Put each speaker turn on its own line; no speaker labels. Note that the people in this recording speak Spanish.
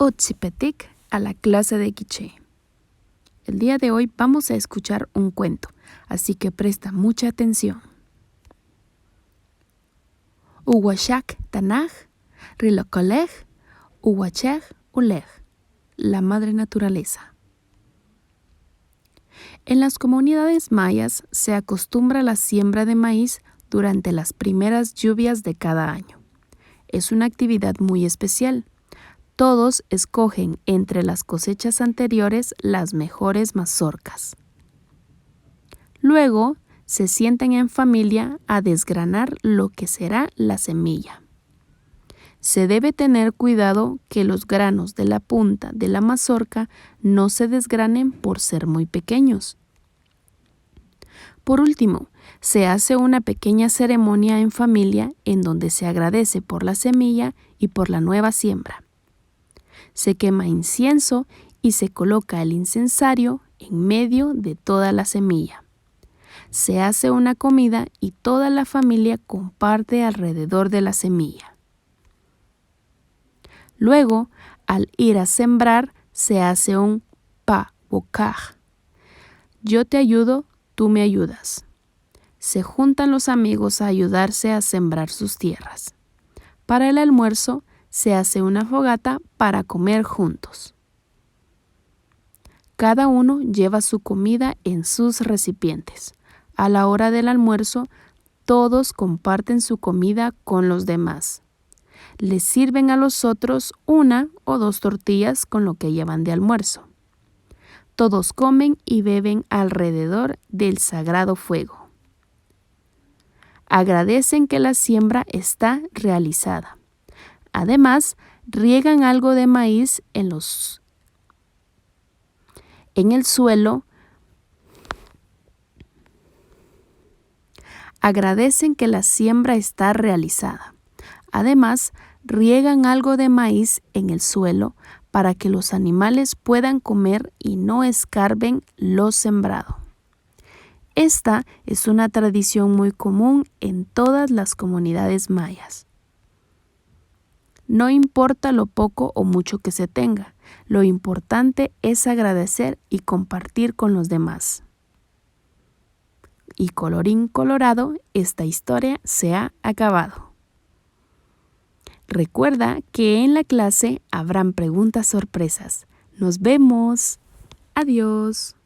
Otzipetic a la clase de quiché. El día de hoy vamos a escuchar un cuento, así que presta mucha atención. Uwashak Tanaj, Rilokolej, Uwachej Ulej, la madre naturaleza. En las comunidades mayas se acostumbra la siembra de maíz durante las primeras lluvias de cada año. Es una actividad muy especial. Todos escogen entre las cosechas anteriores las mejores mazorcas. Luego se sientan en familia a desgranar lo que será la semilla. Se debe tener cuidado que los granos de la punta de la mazorca no se desgranen por ser muy pequeños. Por último, se hace una pequeña ceremonia en familia en donde se agradece por la semilla y por la nueva siembra. Se quema incienso y se coloca el incensario en medio de toda la semilla. Se hace una comida y toda la familia comparte alrededor de la semilla. Luego, al ir a sembrar, se hace un pa-bokaj. Yo te ayudo, tú me ayudas. Se juntan los amigos a ayudarse a sembrar sus tierras. Para el almuerzo, se hace una fogata para comer juntos. Cada uno lleva su comida en sus recipientes. A la hora del almuerzo, todos comparten su comida con los demás. Les sirven a los otros 1 o 2 tortillas con lo que llevan de almuerzo. Todos comen y beben alrededor del sagrado fuego. Agradecen que la siembra está realizada. Además, riegan algo de maíz en el suelo. Agradecen que la siembra está realizada. Además, riegan algo de maíz en el suelo para que los animales puedan comer y no escarben lo sembrado. Esta es una tradición muy común en todas las comunidades mayas. No importa lo poco o mucho que se tenga, lo importante es agradecer y compartir con los demás. Y colorín colorado, esta historia se ha acabado. Recuerda que en la clase habrán preguntas sorpresas. ¡Nos vemos! ¡Adiós!